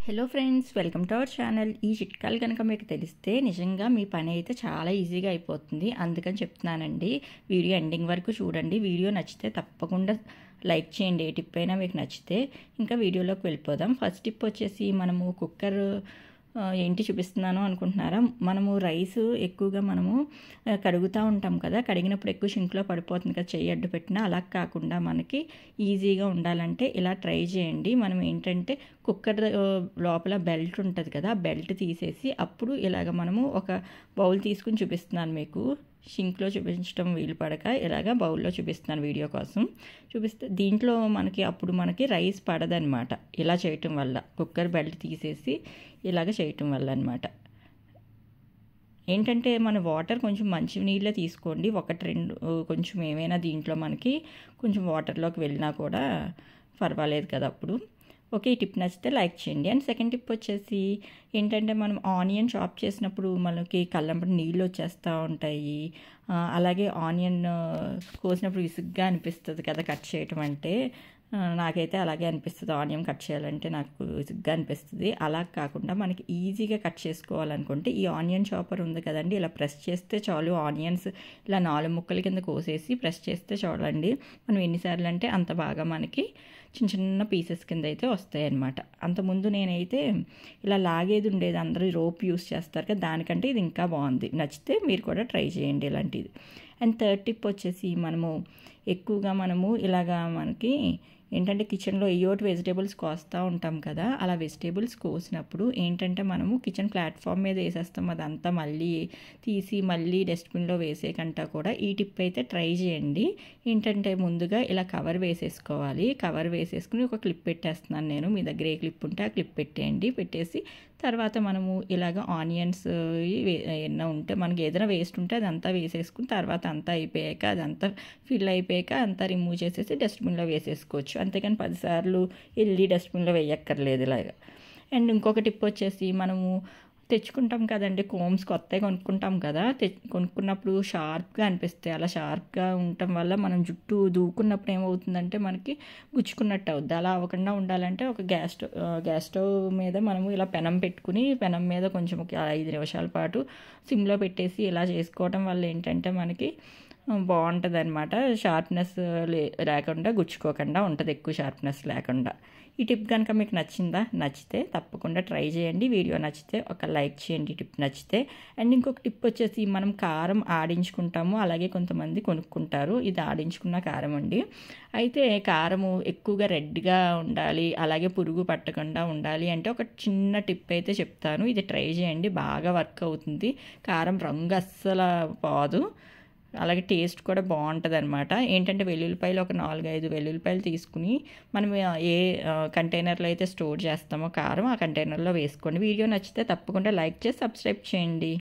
Hello friends, welcome to our channel. ఈ చిట్కాలు కనుక మీకు తెలిస్తే నిజంగా మీ పని అయితే చాలా ఈజీగా అయిపోతుంది. అందుకని చెప్తున్నానండి. వీడియో ఎండింగ్ వరకు చూడండి. వీడియో నచ్చితే తప్పకుండా లైక్ చేయండి. ఏ టిప్ అయినా మీకు నచ్చితే. ఇంకా వీడియోలోకి వెళ్ళిపోదాం. ఫస్ట్ టిప్ వచ్చేసి మనము కుక్కర్ ఏంటి చూపిస్తున్నాను అనుకుంటున్నారా? మనము రైస్ ఎక్కువగా కడుగుతూ ఉంటాం కదా. కడిగినప్పుడు ఎక్కువ షింక్లో పడిపోతుంది కదా, చెయ్యి అడ్డు పెట్టినా. అలా కాకుండా మనకి ఈజీగా ఉండాలంటే ఇలా ట్రై చేయండి. మనం ఏంటంటే కుక్కర్ లోపల బెల్ట్ ఉంటుంది కదా, ఆ బెల్ట్ తీసేసి అప్పుడు ఇలాగ మనము ఒక బౌల్ తీసుకుని చూపిస్తున్నాను మీకు. షింక్లో చూపించడం వీలు పడక ఇలాగ బౌల్లో చూపిస్తున్నాను వీడియో కోసం. చూపిస్తే దీంట్లో మనకి రైస్ పడదనమాట. ఇలా చేయటం వల్ల, కుక్కర్ బెల్ట్ తీసేసి ఇలాగ చేయటం వల్ల అనమాట. ఏంటంటే మన వాటర్ కొంచెం మంచి నీళ్ళే తీసుకోండి. ఒకటి రెండు కొంచెం ఏమైనా దీంట్లో మనకి కొంచెం వాటర్లోకి వెళ్ళినా కూడా పర్వాలేదు కదా అప్పుడు. ఓకే, ఈ టిప్ నచ్చితే లైక్ చేయండి. అండ్ సెకండ్ టిప్ వచ్చేసి ఏంటంటే మనం ఆనియన్ చాప్ చేసినప్పుడు మనకి కళ్ళంపటి నీళ్ళు వచ్చేస్తూ ఉంటాయి. అలాగే ఆనియన్ కోసినప్పుడు విసుగ్గా అనిపిస్తుంది కదా కట్ చేయటం అంటే. నాకైతే అలాగే అనిపిస్తుంది. ఆనియన్ కట్ చేయాలంటే నాకు విసుగ్గా అనిపిస్తుంది. అలా కాకుండా మనకి ఈజీగా కట్ చేసుకోవాలనుకుంటే ఈ ఆనియన్ చాపర్ ఉంది కదండి, ఇలా ప్రెస్ చేస్తే చాలు. ఆనియన్స్ ఇలా 4 ముక్కల కింద కోసేసి ప్రెస్ చేస్తే చాలండి. మనం ఎన్నిసార్లు అంటే అంత బాగా మనకి చిన్న చిన్న పీసెస్ కింద అయితే వస్తాయి అన్నమాట. అంతకుముందు నేనైతే ఇలా లాగేది ఉండేది, అందరూ రోప్ యూస్ చేస్తారు కదా, దానికంటే ఇది ఇంకా బాగుంది. నచ్చితే మీరు కూడా ట్రై చేయండి ఇలాంటిది. అండ్ థర్డ్ టిప్ వచ్చేసి ఎక్కువగా ఇలాగా మనకి ఏంటంటే కిచెన్లో ఏయోటి వెజిటేబుల్స్ కోస్తూ ఉంటాం కదా. అలా వెజిటేబుల్స్ కోసినప్పుడు ఏంటంటే కిచెన్ ప్లాట్ఫామ్ మీద వేసేస్తాం. అదంతా మళ్ళీ తీసి మళ్ళీ డస్ట్బిన్లో వేసే కంటే కూడా ఈ టిప్ అయితే ట్రై చేయండి. ఏంటంటే ముందుగా ఇలా కవర్ వేసేసుకోవాలి. కవర్ వేసేసుకుని ఒక క్లిప్ పెట్టేస్తున్నాను నేను. మీ దగ్గర ఏ క్లిప్ ఉంటే ఆ క్లిప్ పెట్టేయండి. పెట్టేసి తర్వాత ఇలాగ ఆనియన్స్ ఏమైనా ఉంటే మనకి ఏదైనా వేస్ట్ ఉంటే అదంతా వేసేసుకుని తర్వాత అంతా అయిపోయాక అదంతా ఫిల్ అయిపోయాక అంతా రిమూవ్ చేసేసి డస్ట్బిన్లో వేసేసుకోవచ్చు. అంతేకాని 10 సార్లు వెళ్ళి డస్ట్బిన్లో వేయక్కర్లేదు ఇలాగా. అండ్ ఇంకొక టిప్ వచ్చేసి తెచ్చుకుంటాం కదండి, కోమ్స్ కొత్తగా కొనుక్కుంటాం కదా. కొనుక్కున్నప్పుడు షార్ప్గా అనిపిస్తాయి. అలా షార్ప్గా ఉండటం వల్ల మనం జుట్టు దూకున్నప్పుడు ఏమవుతుందంటే మనకి గుచ్చుకున్నట్టు అవుద్ది. అలా అవ్వకుండా ఉండాలంటే ఒక గ్యాస్ స్టవ్ మీద ఇలా పెనం పెట్టుకుని పెనం మీద కొంచెం ఒక 5 నిమిషాల పాటు సిమ్లో పెట్టేసి ఇలా చేసుకోవటం వల్ల ఏంటంటే మనకి బాగుంటుంది అనమాట. షార్ప్నెస్ లేకుండా గుచ్చుకోకుండా ఉంటుంది, ఎక్కువ షార్ప్నెస్ లేకుండా. ఈ టిప్ కనుక మీకు నచ్చితే తప్పకుండా ట్రై చేయండి. వీడియో నచ్చితే ఒక లైక్ చేయండి టిప్ నచ్చితే. అండ్ ఇంకొక టిప్ వచ్చేసి మనం కారం ఆడించుకుంటాము, అలాగే కొంతమంది కొనుక్కుంటారు. ఇది ఆడించుకున్న కారం అండి. అయితే కారము ఎక్కువగా రెడ్గా ఉండాలి, అలాగే పురుగు పట్టకుండా ఉండాలి అంటే ఒక చిన్న టిప్ అయితే చెప్తాను. ఇది ట్రై చేయండి, బాగా వర్క్ అవుతుంది. కారం రంగు అస్సలు పోదు, అలాగే టేస్ట్ కూడా బాగుంటుంది అనమాట. ఏంటంటే వెల్లుల్లిపాయలు ఒక 4-5 వెల్లుల్లిపాయలు తీసుకుని మనం ఏ కంటైనర్లో అయితే స్టోర్ చేస్తామో కారం, ఆ కంటైనర్లో వేసుకోండి. వీడియో నచ్చితే తప్పకుండా లైక్ చేసి సబ్స్క్రైబ్ చేయండి.